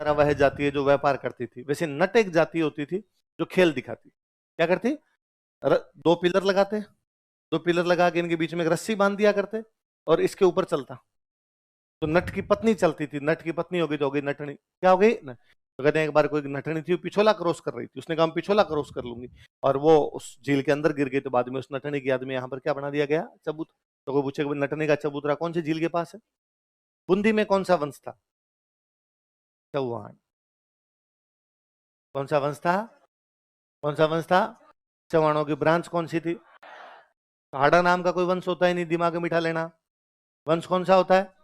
तरह वह जाति है जो व्यापार करती थी, वैसे नट एक जाति होती थी जो खेल दिखाती। क्या करती? दो पिलर लगाते, दो पिलर लगा के इनके बीच में एक रस्सी बांध दिया करते और इसके ऊपर चलता। तो नट की पत्नी चलती थी, नट की पत्नी होगी तो होगी नटनी। क्या हो गई न? तो कहते हैं एक बार कोई नटनी थी, पिछोला क्रॉस कर रही थी, उसने कहा पिछोला क्रॉस कर लूंगी, और वो उस झील के अंदर गिर गई। तो बाद में उस नटनी की याद में यहाँ पर क्या बना दिया गया? चबूत। तो कोई पूछे नटनी का चबूतरा कौन सी झील के पास है? बूंदी में कौन सा वंश था? चौहान। कौन सा वंश था? कौन सा वंश था? चौहानों की ब्रांच कौन सी थी? हाड़ा नाम का कोई वंश होता ही नहीं, दिमाग में बिठा लेना। वंश कौन सा होता है?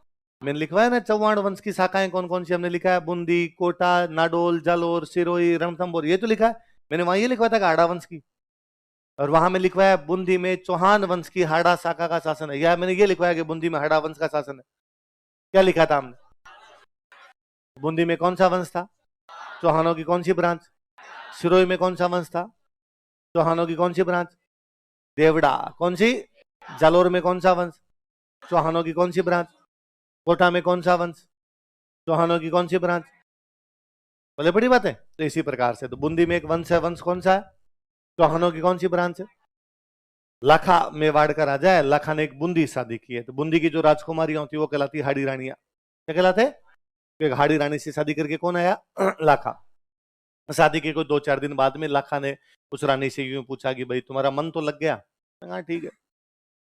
मैंने लिखवाया ना, चौहान वंश की शाखाएं कौन कौन सी हमने लिखा है, बूंदी, कोटा, नाडोल, जालोर, सिरोही, रणथंभौर, ये तो लिखा है। मैंने वहां ये लिखवाया था कि हाड़ा वंश की, और वहां में लिखवाया बूंदी में चौहान वंश की हाड़ा शाखा का शासन है, या मैंने ये लिखवाया कि बूंदी में हाड़ा वंश का शासन है। क्या लिखा था हमने? बूंदी में कौन सा वंश था? चौहानों की कौन सी ब्रांच? सिरोही में कौन सा वंश था? चौहानों की कौन सी ब्रांच? देवड़ा। कौन सी? जालोर में कौन सा वंश? चौहानों की कौन सी ब्रांच? कोटा में कौन सा वंश? चौहानों की कौन सी ब्रांच? बोले बड़ी बात है। तो इसी प्रकार से तो बूंदी में एक वंश है, वंश कौन सा है? चौहानों की कौन सी ब्रांच है? लाखा मेवाड़ का राजा है, लाखा ने एक बूंदी शादी की है, तो बूंदी की जो राजकुमारियां होती है वो कहलाती हाड़ी रानियां। क्या कहलाते? तो एक हाड़ी रानी से शादी करके कौन आया? लाखा। शादी के कोई 2-4 दिन बाद में लाखा ने उस रानी से यूं पूछा कि भाई तुम्हारा मन तो लग गया? हाँ ठीक है,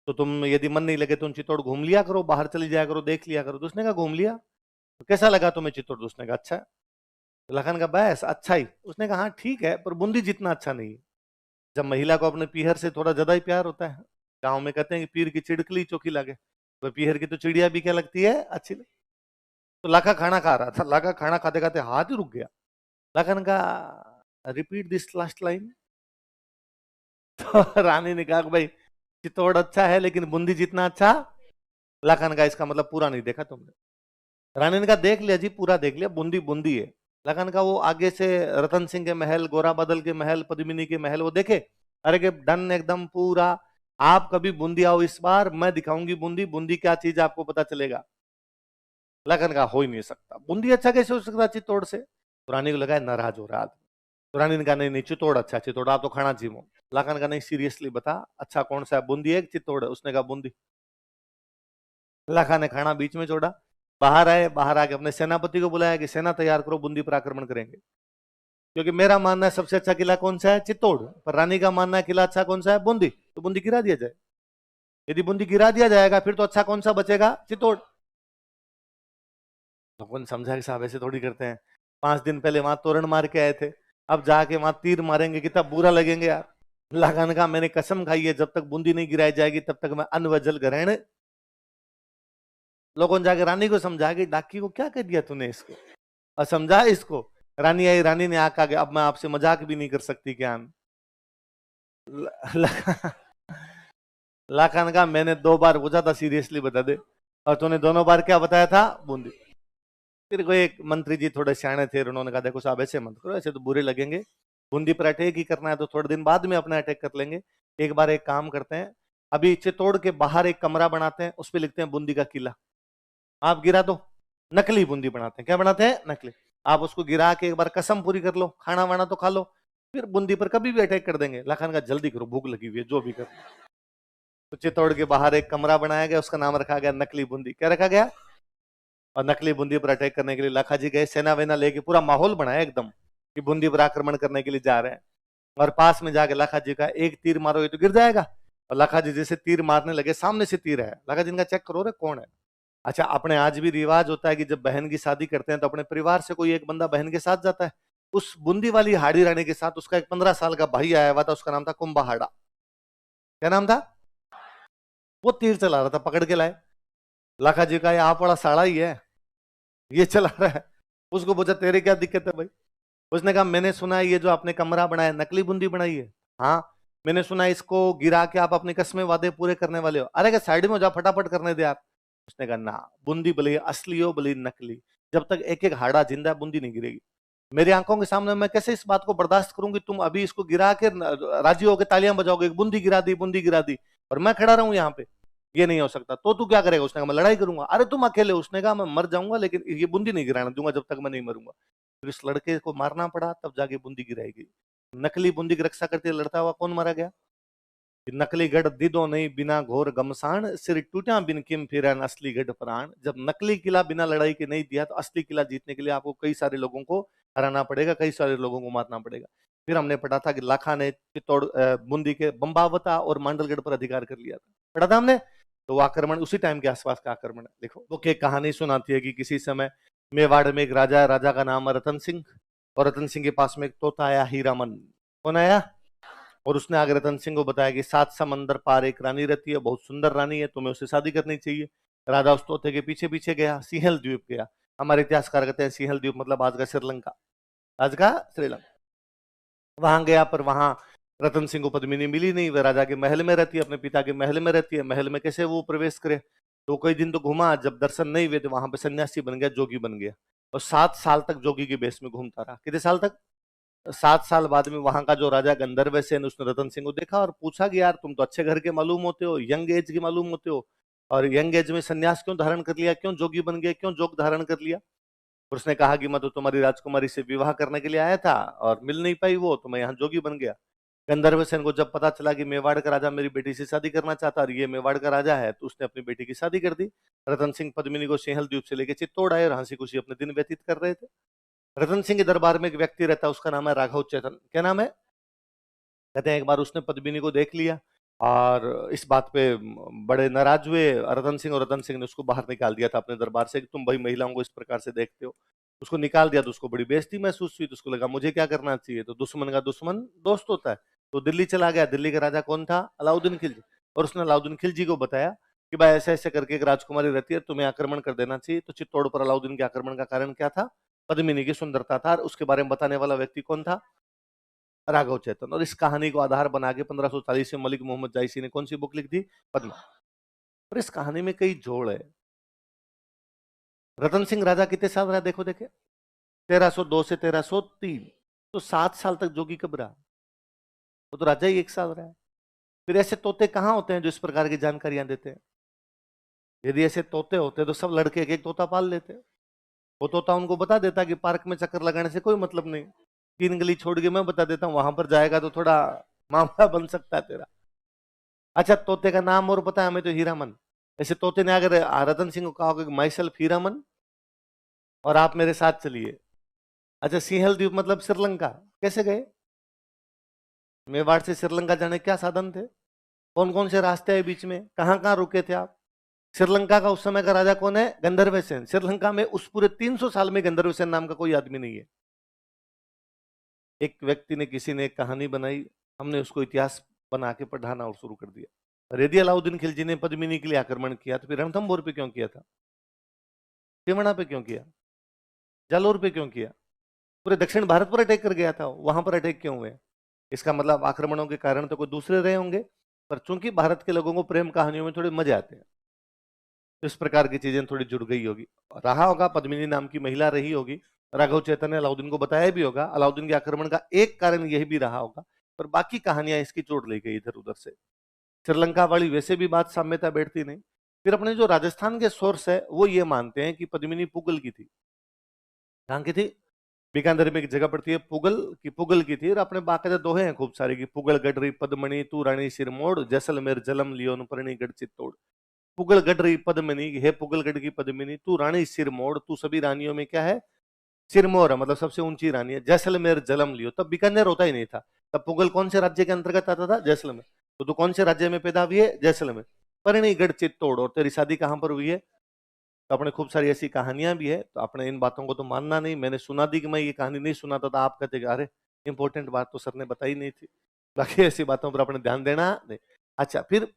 तो तुम यदि मन नहीं लगे तो चित्तौड़ घूम लिया करो, बाहर चली जाया करो, देख लिया करो। तो उसने कहा घूम लिया। तो कैसा लगा तुम्हें चित्तौड़? तो उसने कहा अच्छा है। तो लखन का बस अच्छा ही। उसने कहा हाँ ठीक है, पर बूंदी जितना अच्छा नहीं है। जब महिला को अपने पीहर से थोड़ा ज्यादा ही प्यार होता है, गाँव में कहते हैं कि पीर की चिड़कली चोखी लगे, तो पीहर की तो चिड़िया भी क्या लगती है? अच्छी लगती। तो लाखा खाना खा रहा था, लाखा खाना खाते खाते हाथ ही रुक गया। लखन का रिपीट दिस लास्ट लाइन। तो रानी ने कहा कि भाई चित्तौड़ अच्छा है लेकिन बूंदी जितना अच्छा। लखन का इसका मतलब पूरा नहीं देखा तुमने। रानी ने कहा देख लिया जी, पूरा देख लिया, बूंदी बूंदी है। लखन का वो आगे से रतन सिंह के महल, गोरा बादल के महल, पद्मिनी के महल वो देखे? अरे के डन एकदम पूरा। आप कभी बूंदी आओ इस बार, मैं दिखाऊंगी बूंदी, बूंदी क्या चीज आपको पता चलेगा। लखन का हो ही नहीं सकता, बूंदी अच्छा कैसे हो सकता चित्तौड़ से? तो रानी को लगा नाराज हो रहा आदमी। तो रानी ने कहा नहीं नहीं, चित्तौड़ अच्छा, चित्तौड़ आप तो खाना जीवो। लखन का नहीं, सीरियसली बता अच्छा कौन सा है, बूंदी है कि चित्तौड़ है? उसने कहा बूंदी। लखा ने खाना बीच में छोड़ा, बाहर आए, बाहर आके अपने सेनापति को बुलाया कि सेना तैयार करो, बूंदी पर आक्रमण करेंगे। क्योंकि मेरा मानना है सबसे अच्छा किला कौन सा है? चित्तौड़। पर रानी का मानना है किला अच्छा कौन सा है? बूंदी। तो बूंदी गिरा दिया जाए। यदि बूंदी गिरा दिया जाएगा फिर तो अच्छा कौन सा बचेगा? चित्तौड़। लोगों ने समझा कि साहब ऐसे थोड़ी करते हैं, 5 दिन पहले वहां तोरण मार के आए थे, अब जाके वहां तीर मारेंगे, कितना बुरा लगेंगे यार। लगान का मैंने कसम खाई है, जब तक बूंदी नहीं गिराई जाएगी तब तक मैं अन्न व जल ग्रहण। लोगों ने जाके रानी को समझा कि डाकी को क्या कह दिया तूने इसको, और समझा इसको। रानी आई, रानी ने आका के अब मैं आपसे मजाक भी नहीं कर सकती क्या? लाखान का मैंने 2 बार पूछा था सीरियसली बता दे, और तूने दोनों बार क्या बताया था? बूंदी। फिर कोई एक मंत्री जी थोड़े सियाने थे, उन्होंने कहा देखो साहब ऐसे मत करो, ऐसे तो बुरे लगेंगे, बूंदी पर अटैक ही करना है तो थोड़े दिन बाद में अपना अटैक कर लेंगे। एक बार एक काम करते हैं, अभी चित्तौड़ के बाहर एक कमरा बनाते हैं, उस पर लिखते हैं बूंदी का किला। आप गिरा दो, नकली बूंदी बनाते हैं। क्या बनाते हैं? नकली। आप उसको गिरा के एक बार कसम पूरी कर लो, खाना वाना तो खा लो, फिर बूंदी पर कभी भी अटैक कर देंगे। लखन का जल्दी करो, भूख लगी हुई है, जो भी कर। तो चित्तौड़ के बाहर एक कमरा बनाया गया, उसका नाम रखा गया नकली बूंदी। क्या रखा गया? और नकली बूंदी पर अटैक करने के लिए लाखा जी गए, सेना वेना लेके पूरा माहौल बनाया एकदम कि बूंदी पर आक्रमण करने के लिए जा रहे हैं। और पास में जाके लाखा जी का एक तीर मारो ये तो गिर जाएगा। और लाखा जी जैसे तीर मारने लगे, सामने से तीर है, लाखा जी का चेक करो रे कौन है। अच्छा, अपने आज भी रिवाज होता है कि जब बहन की शादी करते हैं तो अपने परिवार से कोई एक बंदा बहन के साथ जाता है। उस बूंदी वाली हाड़ी रानी के साथ उसका एक 15 साल का भाई आया हुआ था, उसका नाम था कुंभाहाड़ा। क्या नाम था? वो तीर चला रहा था, पकड़ के लाए। लाखा जी का ये आप वाला साड़ा ही है, ये चला रहा है। उसको पूछा तेरे क्या दिक्कत है भाई? उसने कहा मैंने सुना है ये जो आपने कमरा बनाया नकली बूंदी बनाई है। हाँ, मैंने सुना है इसको गिरा के आप अपने कसमें वादे पूरे करने वाले हो। अरे क्या साइड में हो जा, फटाफट करने दे यार। उसने कहा ना, बूंदी भले असली हो भले नकली, जब तक एक एक हाड़ा जिंदा है बूंदी नहीं गिरेगी। मेरी आंखों के सामने मैं कैसे इस बात को बर्दाश्त करूंगी? तुम अभी इसको गिरा के राजी होकर तालियां बजाओगे, बूंदी गिरा दी, बूंदी गिरा दी, और मैं खड़ा रहूं यहाँ पे। ये नहीं हो सकता। तो तू क्या करेगा? उसने कहा मैं लड़ाई करूंगा। अरे तुम अकेले? उसने कहा मैं मर जाऊंगा लेकिन ये बूंदी नहीं गिराने दूंगा जब तक मैं नहीं मरूंगा। फिर इस लड़के को मारना पड़ा, तब जाके बूंदी गिराएगी। नकली बूंदी की रक्षा करते लड़ता हुआ कौन मारा गया? नकली गढ़ दिदो नहीं बिना घोर गमसाण, सिर टूटा बिन किम फिरन असली गढ़ प्राण। जब नकली किला बिना लड़ाई के नहीं दिया, तो असली किला जीतने के लिए आपको कई सारे लोगों को हराना पड़ेगा, कई सारे लोगों को मारना पड़ेगा। फिर हमने पढ़ा था कि लाखा ने चित्तौड़ बूंदी के बम्बावता और मांडलगढ़ पर अधिकार कर लिया था, पढ़ा था हमने। तो वो आक्रमण उसी टाइम के आसपास का आक्रमण है। देखो वो एक कहानी सुनाती है कि किसी समय मेवाड़ में एक राजा है, राजा का नाम है रतन सिंह, और रतन सिंह के पास में एक तोता आया हीरामन। कौन आया? और उसने आगे रतन सिंह को बताया कि 7 समंदर पार एक रानी रहती है, बहुत सुंदर रानी है, तुम्हें उससे शादी करनी चाहिए। राजा उस तोते के पीछे पीछे गया, सिंहल द्वीप गया। हमारे इतिहासकार कहते हैं सिंहल द्वीप मतलब आज का श्रीलंका, आज का श्रीलंका। वहां गया, पर वहां रतन सिंह को पद्मिनी मिली नहीं। वह राजा के महल में रहती है, अपने पिता के महल में रहती है। महल में कैसे वो प्रवेश करे? तो कई दिन तो घुमा, जब दर्शन नहीं हुए तो वहां पे सन्यासी बन गया, जोगी बन गया, और 7 साल तक जोगी के बेस में घूमता रहा। कितने साल तक? 7 साल बाद में वहां का जो राजा गंधर्व सेन, उसने रतन सिंह को देखा और पूछा कि यार तुम तो अच्छे घर के मालूम होते हो, यंग एज के मालूम होते हो, और यंग एज में सन्यास क्यों धारण कर लिया, क्यों जोगी बन गए, क्यों जोग धारण कर लिया? और उसने कहा कि मैं तो तुम्हारी राजकुमारी से विवाह करने के लिए आया था और मिल नहीं पाई वो, तो मैं यहाँ जोगी बन गया। गंधर्व सेन को जब पता चला कि मेवाड़ का राजा मेरी बेटी से शादी करना चाहता और ये मेवाड़ का राजा है, तो उसने अपनी बेटी की शादी कर दी। रतन सिंह पद्मिनी को सिंहल द्वीप से लेकर चित्तौड़ आए और हंसी खुशी अपने दिन व्यतीत कर रहे थे। रतन सिंह के दरबार में एक व्यक्ति रहता है, उसका नाम है राघव चेतन। क्या नाम है? कहते हैं एक बार उसने पद्मिनी को देख लिया और इस बात पे बड़े नाराज हुए रतन सिंह, और रतन सिंह ने उसको बाहर निकाल दिया था अपने दरबार से कि तुम भाई महिलाओं को इस प्रकार से देखते हो। उसको निकाल दिया तो उसको बड़ी बेइज्जती महसूस हुई, तो उसको लगा मुझे क्या करना चाहिए, तो दुश्मन का दुश्मन दोस्त होता है। तो दिल्ली चला गया। दिल्ली का राजा कौन था? अलाउद्दीन खिलजी। और उसने अलाउद्दीन खिलजी को बताया कि भाई ऐसे ऐसे करके एक राजकुमारी रहती है, तुम्हें आक्रमण कर देना चाहिए। तो चित्तौड़ पर अलाउद्दीन के आक्रमण का कारण क्या था? पद्मिनी की सुंदरता था। और उसके बारे में बताने वाला व्यक्ति कौन था? राघव चेतन। और इस कहानी को आधार बना के 1540 में मलिक मोहम्मद जायसी ने कौन सी बुक लिख दी? पद्मा। और इस कहानी में कई जोड़ है। रतन सिंह राजा कितने साल रहा? देखो देखे, 1302 से 1303, तो 7 साल तक जोगी कब रहा? वो तो राजा ही 1 साल रहा है। फिर ऐसे तोते कहाँ होते हैं जो इस प्रकार की जानकारियां देते हैं? यदि ऐसे तोते होते तो सब लड़के एक एक तोता पाल लेते। वो तोता उनको बता देता कि पार्क में चक्कर लगाने से कोई मतलब नहीं, 3 गली छोड़ के मैं बता देता हूँ, वहां पर जाएगा तो थोड़ा मामला बन सकता है तेरा। अच्छा, तोते का नाम और पता है हमें? तो हीरामन। ऐसे तोते ने अगर रतन सिंह को कहा होगा कि माई सेल्फ हीरामन और आप मेरे साथ चलिए। अच्छा, सिंहल द्वीप मतलब श्रीलंका, कैसे गए? मेवाड़ से श्रीलंका जाने क्या साधन थे? कौन कौन से रास्ते हैं बीच में? कहाँ कहाँ रुके थे आप? श्रीलंका का उस समय का राजा कौन है? गंधर्व सेन। श्रीलंका में उस पूरे 300 साल में गंधर्व सेन नाम का कोई आदमी नहीं है। एक व्यक्ति ने, किसी ने एक कहानी बनाई, हमने उसको इतिहास बना के पढ़ाना और शुरू कर दिया। रेडी अलाउद्दीन खिलजी ने पद्मिनी के लिए आक्रमण किया, तो फिर रणथंभौर पे क्यों किया था? तिमणा पे क्यों किया? जालोर पे क्यों किया? पूरे दक्षिण भारत पर अटैक कर गया था, वहां पर अटैक क्यों हुए? इसका मतलब आक्रमणों के कारण तो कोई दूसरे रहे होंगे, पर चूंकि भारत के लोगों को प्रेम कहानियों में थोड़े मजे आते हैं, तो इस प्रकार की चीजें थोड़ी जुड़ गई होगी। रहा होगा, पद्मिनी नाम की महिला रही होगी। राघव चेतन ने अलाउद्दीन को बताया भी होगा। अलाउद्दीन के आक्रमण का एक कारण यही भी रहा होगा, पर बाकी कहानियां इसकी जोड़ ली गई इधर उधर से। श्रीलंका वाली वैसे भी बात साम्यता बैठती नहीं। फिर अपने जो राजस्थान के सोर्स है वो ये मानते हैं कि पद्मिनी पुगल की थी। कहाँ की थी? बीकानेर में एक जगह पड़ती है पुगल की, पुगल की थी। और अपने बाकायदा दोहे हैं खूब सारे की, पुगल गडरी पद्मणि तू रानी सिरमोड़, जैसलमेर जलम लियोन परणी गढ़ चित्तौड़। पुगल गडरी पद्मिनी, हे पुगलगढ़ की पद्मिनी, तू रानी सिरमोड़, तू सभी रानियों में क्या है? सिरमौर है, मतलब सबसे ऊंची रानी है। जैसलमेर जलम लियो, तब बीकानेर होता ही नहीं था। तब पुगल कौन से राज्य के अंतर्गत आता था? जैसलमेर। तो तू कौन से राज्य में पैदा हुई है? जैसलमेर। परणी गढ़ चित्तौड़। और तेरी शादी कहां पर हुई है? तो अपने खूब सारी ऐसी कहानियां भी है, तो अपने इन बातों को तो मानना नहीं। मैंने सुना दी कि मैं ये कहानी नहीं सुनाता था, आप कहते अरे इंपॉर्टेंट बात तो सर ने बताई नहीं थी। बाकी ऐसी बातों पर अपने ध्यान देना नहीं। अच्छा, फिर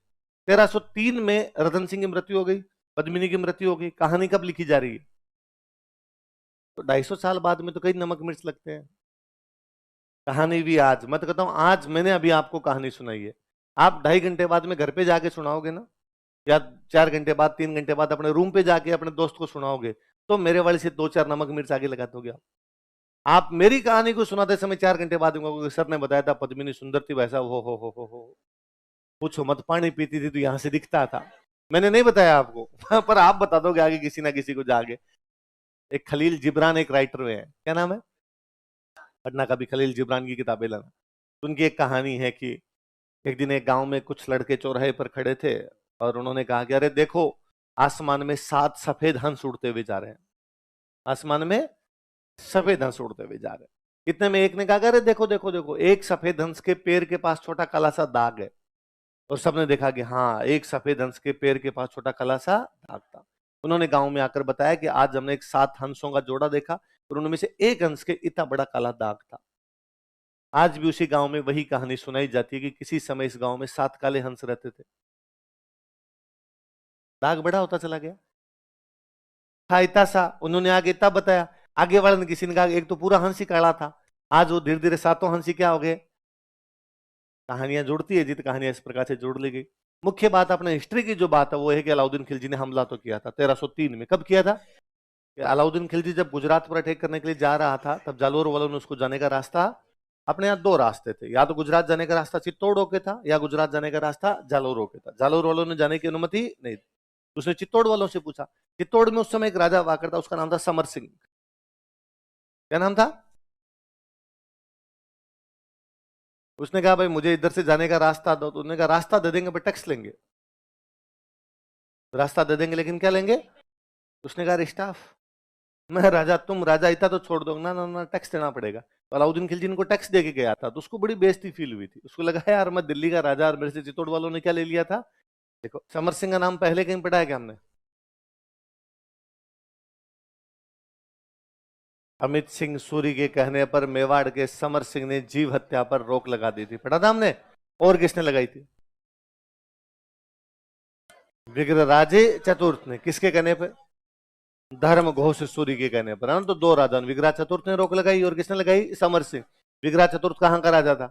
1303 में रतन सिंह की मृत्यु हो गई, पद्मिनी की मृत्यु हो गई। कहानी कब लिखी जा रही है? तो 250 साल बाद में तो कई नमक मिर्च लगते हैं। कहानी भी आज, मैं तो कहता हूं आज मैंने अभी आपको कहानी सुनाई है, आप 2.5 घंटे बाद में घर पे जाके सुनाओगे ना, या 4 घंटे बाद, 3 घंटे बाद अपने रूम पे जाके अपने दोस्त को सुनाओगे, तो मेरे वाले से 2-4 नमक मिर्च आगे लगा दोगे आप मेरी कहानी को सुनाते समय 4 घंटे बाद सर ने बताया था पद्मिनी सुंदर थी, वैसा हो पूछो मत, पानी पीती थी तो यहां से दिखता था। मैंने नहीं बताया आपको पर आप बता दोगे आगे किसी ना किसी को जाके। एक खलील जिब्रान एक राइटर में है, क्या नाम है, पढ़ना कभी खलील जिब्रान की किताबें लाना। उनकी एक कहानी है कि एक दिन एक गांव में कुछ लड़के चौराहे पर खड़े थे और उन्होंने कहा कि अरे देखो, आसमान में 7 सफेद हंस उड़ते हुए जा रहे हैं, आसमान में सफेद हंस उड़ते हुए जा रहे हैं। इतने में एक ने कहा कि अरे देखो देखो देखो, एक सफेद हंस के पैर के पास छोटा काला सा दाग है। और सबने देखा कि हाँ, एक सफेद हंस के पैर के पास छोटा काला सा दाग था। उन्होंने गांव में आकर बताया कि आज हमने एक 7 हंसों का जोड़ा देखा और उनमें से एक हंस के इतना बड़ा काला दाग था। आज भी उसी गांव में वही कहानी सुनाई जाती है कि किसी समय इस गांव में 7 काले हंस रहते थे, दाग बड़ा होता चला गया, था इतना सा। उन्होंने आगे तब बताया, आगे वाले ने किसी ने कहा एक तो पूरा हंस ही काला था, आज वो धीरे धीरे 7 हंस ही क्या हो गए। कहानियां जुड़ती है जित कहानियां इस प्रकार से जोड़ ली गई। मुख्य बात अपने हिस्ट्री की जो बात है वो है कि अलाउद्दीन खिलजी ने हमला तो किया था 1303 में। कब किया था? अलाउद्दीन खिलजी जब गुजरात पर अटैक करने के लिए जा रहा था तब जालोर वालों ने उसको जाने का रास्ता, अपने यहाँ 2 रास्ते थे, या तो गुजरात जाने का रास्ता चित्तौड़ होके था या गुजरात जाने का रास्ता जालोर होके था। जालोर वालों ने जाने की अनुमति नहीं दी। उसने चित्तौड़ वालों से पूछा। चित्तौड़ में उस समय एक राजा हुआ करता, उसका नाम था समर सिंह। क्या नाम था? उसने कहा भाई मुझे इधर से जाने का रास्ता दो। तो उन्होंने कहा रास्ता दे देंगे पर टैक्स लेंगे। रास्ता दे देंगे लेकिन क्या लेंगे? उसने कहा स्टाफ। मैं राजा, तुम राजा इतना तो छोड़ दो ना, ना ना टैक्स देना पड़ेगा। तो अलाउद्दीन खिलजी इनको टैक्स दे के गया था तो उसको बड़ी बेइज्जती फील हुई थी। उसको लगा यार मैं दिल्ली का राजा और मेरे से चित्तौड़ वालों ने क्या ले लिया था। देखो समर सिंह का नाम पहले कहीं पढ़ा है क्या हमने? अमित सिंह सूरी के कहने पर मेवाड़ के समर सिंह ने जीव हत्या पर रोक लगा दी थी, पढ़ा था हमने। और किसने लगाई थी? विग्रहराजे चतुर्थ ने। किसके कहने पर? धर्म घोष सूरी के कहने पर। तो 2 राजा, विग्रह चतुर्थ ने रोक लगाई और किसने लगाई? समर सिंह। विग्रह चतुर्थ कहां का राजा था?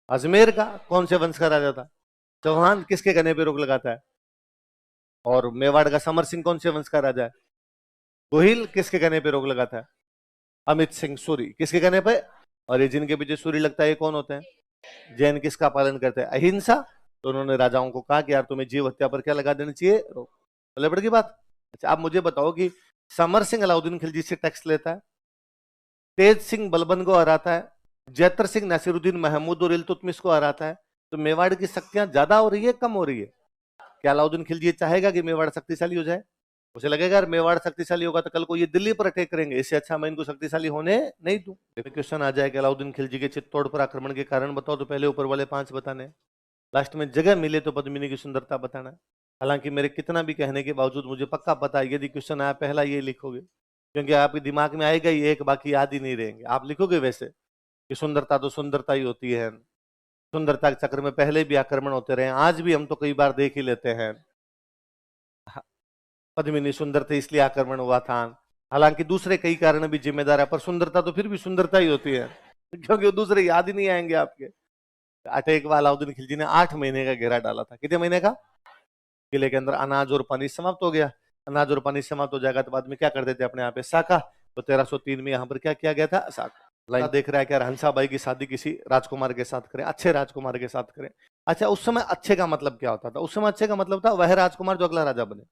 अजमेर का। कौन से वंश का राजा था? चौहान। किसके कहने पे रोक लगाता है? और मेवाड़ का समर सिंह कौन से वंश का राजा है? गोहिल। किसके कहने पे रोक लगाता है? अमित सिंह सूरी। किसके कहने पे? और ये जिनके पीछे सूरी लगता है ये कौन होते हैं? जैन। किसका पालन करते हैं? अहिंसा। तो उन्होंने राजाओं को कहा कि यार तुम्हें जीव हत्या पर क्या लगा देनी चाहिए? रोक। बोले बड़ी की बात। अच्छा आप मुझे बताओ कि समर सिंह अलाउद्दीन खिलजी से टैक्स लेता है, तेज सिंह बलबन को हराता है, जैतर सिंह नासिरुद्दीन महमूद और इल्तुतमिश को हराता है, तो मेवाड़ की शक्तियां ज्यादा हो रही है कम हो रही है? क्या अलाउद्दीन खिलजी चाहेगा कि मेवाड़ शक्तिशाली हो जाए? उसे लगेगा यार मेवाड़ शक्तिशाली होगा तो कल को ये दिल्ली पर अटैक करेंगे, इससे अच्छा मैं इनको शक्तिशाली होने नहीं दूं। क्वेश्चन आ जाए कि अलाउद्दीन खिलजी के चित्तौड़ पर आक्रमण के कारण बताओ, तो पहले ऊपर वाले 5 बताने, लास्ट में जगह मिले तो पद्मिनी की सुंदरता बताना है। हालांकि मेरे कितना भी कहने के बावजूद मुझे पक्का पता है यदि क्वेश्चन आया पहला ये लिखोगे, क्योंकि आपके दिमाग में आएगा ही एक, बाकी याद ही नहीं रहेंगे। आप लिखोगे वैसे कि सुंदरता तो सुंदरता ही होती है, सुंदरता के चक्कर में पहले भी आक्रमण होते रहे, आज भी हम तो कई बार देख ही लेते हैं। पद्मिनी सुंदर थे इसलिए आक्रमण हुआ था। हालांकि दूसरे कई कारण भी जिम्मेदार है, पर सुंदरता तो फिर भी सुंदरता ही होती है, क्योंकि वो दूसरे याद ही नहीं आएंगे आपके। अटैक वाला अलाउद्दीन खिलजी ने 8 महीने का घेरा डाला था। कितने महीने का? किले के अंदर अनाज और पानी समाप्त हो गया। अनाज और पानी समाप्त हो जाएगा तो बाद में क्या कर देते अपने यहाँ पे? साका। तो 1303 में यहाँ पर क्या किया गया था? साका। लाइन देख रहा है क्या? हंसाबाई की शादी किसी राजकुमार के साथ करें, अच्छे राजकुमार के साथ करें। अच्छा उस समय अच्छे का मतलब क्या होता था? उस समय अच्छे का मतलब था वह राजकुमार जो अगला राजा बने।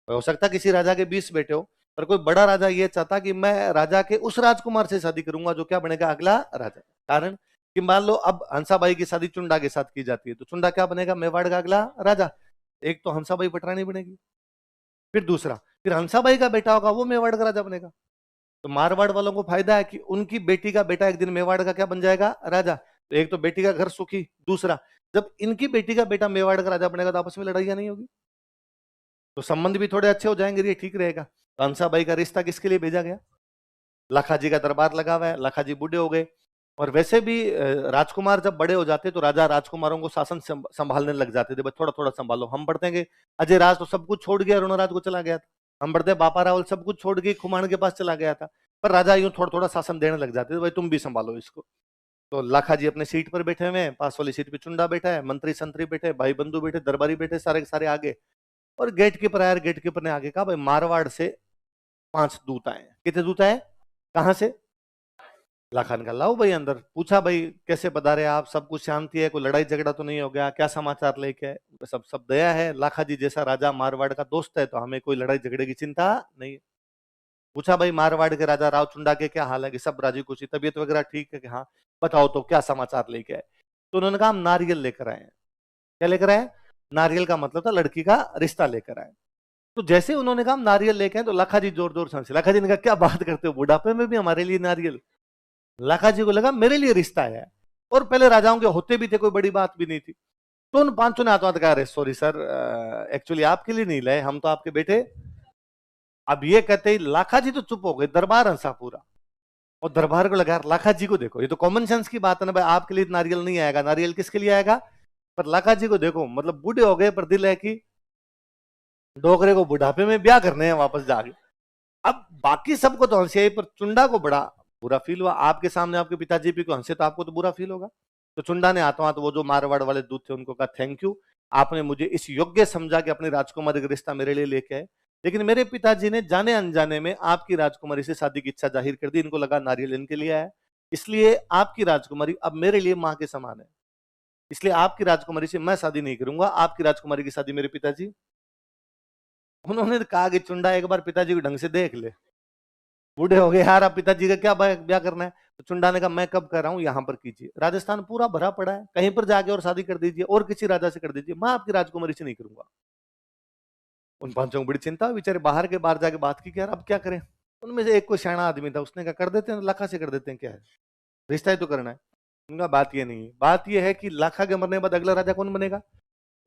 हो सकता किसी राजा के 20 बेटे हो, पर कोई बड़ा राजा ये चाहता कि मैं राजा के उस राजकुमार से शादी करूंगा जो क्या बनेगा? अगला राजा। कारण कि मान लो अब हंसाबाई की शादी चुंडा के साथ की जाती है तो चुंडा क्या बनेगा? मेवाड़ का अगला राजा। एक तो हंसाबाई पटरानी बनेगी, फिर दूसरा फिर हंसाबाई का बेटा होगा वो मेवाड़ का राजा बनेगा। तो मारवाड़ वालों को फायदा है कि उनकी बेटी का बेटा एक दिन मेवाड़ का क्या बन जाएगा? राजा। तो एक तो बेटी का घर सुखी, दूसरा जब इनकी बेटी का बेटा मेवाड़ का राजा बनेगा तो आपस में लड़ाइयां नहीं होगी, तो संबंध भी थोड़े अच्छे हो जाएंगे, ये ठीक रहेगा। तो हंसाबाई का रिश्ता किसके लिए भेजा गया? लाखाजी का दरबार लगा हुआ है, लाखाजी बूढ़े हो गए। और वैसे भी राजकुमार जब बड़े हो जाते तो राजा राजकुमारों को शासन संभालने लग जाते थे, थोड़ा थोड़ा संभालो। हम बढ़ते हैं अजय राज तो सब कुछ छोड़ गया, रुणराज को चला गया था। हम बढ़ते बापा रावल सब कुछ छोड़ के खुमान के पास चला गया था, पर राजा यूं थोड़ा थोड़ा शासन देने लग जाते थे, भाई तुम भी संभालो इसको। तो लाखाजी अपने सीट पर बैठे हुए हैं, पास वाली सीट पे चुंडा बैठा है, मंत्री संतरी बैठे, भाई बंधु बैठे, दरबारी बैठे, सारे के सारे आगे। और गेट कीपर आया, गेट कीपर ने आगे कहा भाई मारवाड़ से 5 दूत आए। कितने दूत आए? कहां से? लाखा ने कहा लाओ भाई अंदर। पूछा भाई कैसे पधारे आप, सब कुछ शांति है, कोई लड़ाई झगड़ा तो नहीं हो गया, क्या समाचार लेके आए? सब सब दया है, लाखा जी जैसा राजा मारवाड़ का दोस्त है तो हमें कोई लड़ाई झगड़े की चिंता नहीं है। पूछा भाई मारवाड़ के राजा रावचुंडा के क्या हाल है, कि सब राजी खुशी, तबीयत वगैरह ठीक है कि हाँ? बताओ तो क्या समाचार लेके आए? तो उन्होंने कहा हम नारियल लेकर आए हैं। क्या लेकर आए? नारियल का मतलब था लड़की का रिश्ता लेकर आए। तो जैसे उन्होंने कहा हम नारियल लेके आए तो लाखा जी जोर जोर से हंसे। लाखा जी ने कहा क्या बात करते हो, बुढ़ापे में भी हमारे लिए नारियल? लाखा जी को लगा मेरे लिए रिश्ता है, और पहले राजाओं के होते भी थे, कोई बड़ी बात भी नहीं थी। तो उन पांचों ने हाथों हाथ कहा अरे सॉरी सर, एक्चुअली आपके लिए नहीं लाए, हम तो आपके बेटे। अब ये कहते ही लाखा जी तो चुप हो गए, दरबार हंसा पूरा। और दरबार को लगा लाखा जी को देखो, ये तो कॉमन सेंस की बात है ना भाई, आपके लिए नारियल नहीं आएगा, नारियल किसके लिए आएगा? पर लाखा जी को देखो, मतलब बूढ़े हो गए पर दिल है कि डोगरे को बुढ़ापे में ब्याह करने हैं वापस जाके। अब बाकी सबको तो हंसी आई, पर चुंडा को बड़ा बुरा फील हुआ। आपके सामने आपके पिताजी भी को हंसे तो आपको तो बुरा फील होगा। तो चुंडा ने हाथों हाथ वो जो मारवाड़ वाले दूध थे उनको कहा थैंक यू, आपने मुझे इस योग्य समझा कि अपनी राजकुमारी का रिश्ता मेरे लिए लेके आए। लेकिन मेरे पिताजी ने जाने अनजाने में आपकी राजकुमारी से शादी की इच्छा जाहिर कर दी, इनको लगा नारियल इनके लिए आया, इसलिए आपकी राजकुमारी अब मेरे लिए मां के समान है, इसलिए आपकी राजकुमारी से मैं शादी नहीं करूंगा, आपकी राजकुमारी की शादी मेरे पिताजी। उन्होंने कहा कि चुंडा एक बार पिताजी को ढंग से देख ले, बूढ़े हो गए यार, अब पिताजी का क्या ब्याह करना है? तो चुंडा ने कहा मैं कब कर रहा हूं, यहां पर कीजिए, राजस्थान पूरा भरा पड़ा है, कहीं पर जाके और शादी कर दीजिए, और किसी राजा से कर दीजिए, मैं आपकी राजकुमारी से नहीं करूंगा। उन पांचों को बड़ी चिंता हुई, बेचारे बाहर जाके बात की कि यार अब क्या करें। उनमें से एक कोई सियाना आदमी था, उसने कहा कर देते हैं, लाखा से कर देते हैं, क्या है, रिश्ता ही तो करना है। उनका बात ये नहीं है, बात ये है कि लाखा के मरने के बाद अगला राजा कौन बनेगा?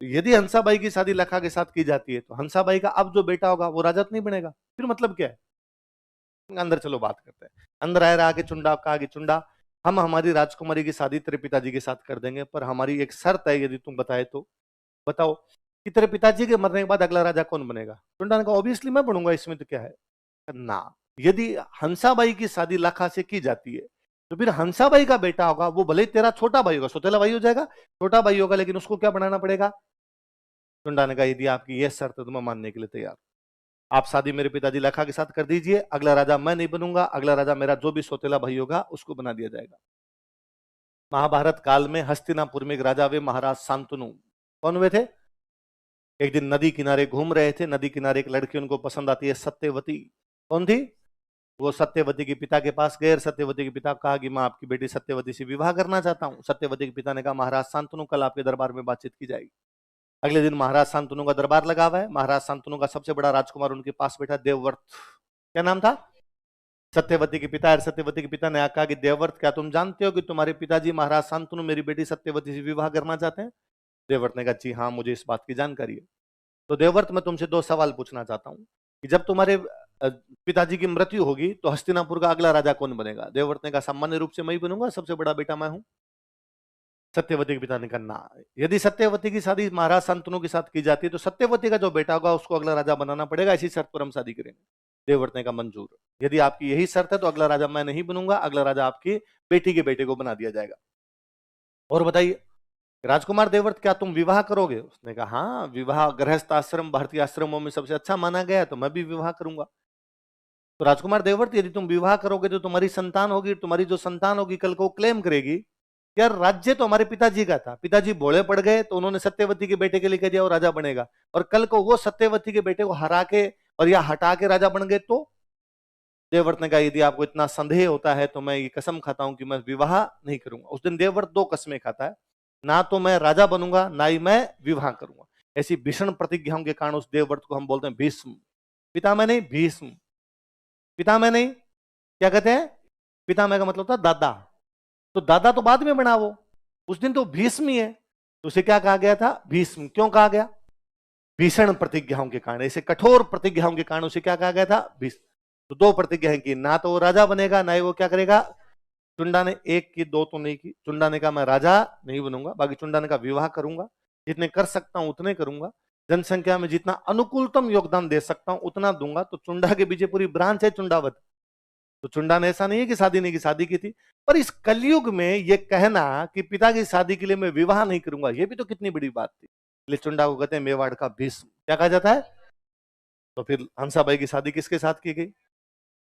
यदि हंसाबाई की शादी लाखा के साथ की जाती है तो हंसाबाई का अब जो बेटा होगा वो राजा तो नहीं बनेगा, फिर मतलब क्या है? अंदर चलो बात करते हैं। अंदर आए रहा के चुंडा कहा कि चुंडा हम हमारी राजकुमारी की शादी तेरे पिताजी के साथ कर देंगे, पर हमारी एक शर्त है, यदि तुम बताए तो। बताओ कि तेरे पिताजी के मरने के बाद अगला राजा कौन बनेगा? चुंडा ने कहा ऑब्वियसली मैं बनूंगा, इसमें तो क्या है ना। यदि हंसाबाई की शादी लाखा से की जाती है तो फिर हंसाबाई का बेटा होगा, वो भले ही तेरा छोटा भाई होगा, सौतेला भाई हो जाएगा, छोटा भाई होगा, लेकिन उसको क्या बनाना पड़ेगा? चुंडा ने कहा यदि आपकी यह शर्त है तो मैं मानने के लिए तैयार, आप शादी मेरे पिताजी लाखा के साथ कर दीजिए, अगला राजा मैं नहीं बनूंगा, अगला राजा मेरा जो भी सौतेला भाई होगा उसको बना दिया जाएगा। महाभारत काल में हस्तिनापुर में एक राजा हुए महाराज शांतनु। कौन हुए थे? एक दिन नदी किनारे घूम रहे थे, नदी किनारे एक लड़की उनको पसंद आती है, सत्यवती। कौन थी वो? सत्यवती के पिता के पास गए, सत्यवती के पिता कहा कि मैं आपकी बेटी सत्यवती से विवाह करना चाहता हूं। सत्यवती के पिता ने कहा महाराज शांतनु कल आपके दरबार में बातचीत की जाएगी। अगले दिन महाराज शांतनु का दरबार लगा हुआ है, महाराज शांतनु का सबसे बड़ा राजकुमार उनके पास बैठा, देवव्रत। क्या नाम था? सत्यवती के पिता। सत्यवती के पिता ने कहा कि देवव्रत क्या तुम जानते हो कि तुम्हारे पिताजी महाराज शांतनु मेरी बेटी सत्यवती से विवाह करना चाहते हैं? देवव्रत ने कहा जी हाँ, मुझे इस बात की जानकारी है। तो देवव्रत मैं तुमसे दो सवाल पूछना चाहता हूँ कि जब तुम्हारे पिताजी की मृत्यु होगी तो हस्तिनापुर का अगला राजा कौन बनेगा? देवव्रत ने कहा सामान्य रूप से मैं ही बनूंगा, सबसे बड़ा बेटा मैं हूं। सत्यवती के पिता ने कहा ना, यदि सत्यवती की शादी महाराज शांतनु के साथ की जाती है तो सत्यवती का जो बेटा होगा उसको अगला राजा बनाना पड़ेगा, इसी शर्त पर हम शादी करेंगे। देवव्रत ने कहा मंजूर, यदि आपकी यही शर्त है तो अगला राजा मैं नहीं बनूंगा, अगला राजा आपकी बेटी के बेटे को बना दिया जाएगा। और बताइए राजकुमार देवव्रत क्या तुम विवाह करोगे? उसने कहा हाँ, विवाह गृहस्थ आश्रम भारतीय आश्रमों में सबसे अच्छा माना गया है, तो मैं भी विवाह करूंगा। तो राजकुमार देवव्रत यदि तुम विवाह करोगे तो तुम्हारी संतान होगी, तुम्हारी जो संतान होगी कल को क्लेम करेगी यार राज्य तो हमारे पिताजी का था, पिताजी भोले पड़ गए तो उन्होंने सत्यवती के बेटे के लिए कह दिया वो राजा बनेगा, और कल को वो सत्यवती के बेटे को हरा के और या हटा के राजा बन गए तो? देवव्रत ने कहा यदि आपको इतना संदेह होता है तो मैं ये कसम खाता हूं कि मैं विवाह नहीं करूंगा। उस दिन देवव्रत दो कसमें खाता है, ना तो मैं राजा बनूंगा ना ही मैं विवाह करूंगा। ऐसी भीषण प्रतिज्ञाओं के कारण उस देवव्रत को हम बोलते हैं भीष्म। पितामह नहीं, भीष्म। पितामह नहीं, क्या कहते हैं? पितामह का मतलब था दादा, तो दादा तो बाद में बना वो, उस दिन तो भीष्म ही है, तो उसे क्या कहा गया था? भीष्म। क्यों कहा गया? भीषण प्रतिज्ञाओं के कारण, ऐसे कठोर प्रतिज्ञाओं के कारण उसे क्या कहा गया था? भीष्म। तो दो प्रतिज्ञाएं की, ना तो वो राजा बनेगा ना ही वो क्या करेगा। चुंडा ने एक की, दो तो नहीं की। चुंडा ने कहा मैं राजा नहीं बनूंगा, बाकी चुंडा ने कहा विवाह करूंगा, जितने कर सकता हूं उतने करूंगा, जनसंख्या में जितना अनुकूलतम योगदान दे सकता हूं उतना दूंगा। तो चुंडा के पीछे पूरी ब्रांच है चुंडावत। तो चुंडा ने ऐसा नहीं है कि शादी नहीं की, शादी की थी। पर इस कलयुग में ये कहना कि पिता की शादी के लिए मैं विवाह नहीं करूंगा, ये भी तो कितनी बड़ी बात थी। इसलिए चुंडा को कहते हैं मेवाड़ का भीष्म। क्या कहा जाता है? तो फिर हंसाबाई की शादी किसके साथ की गई?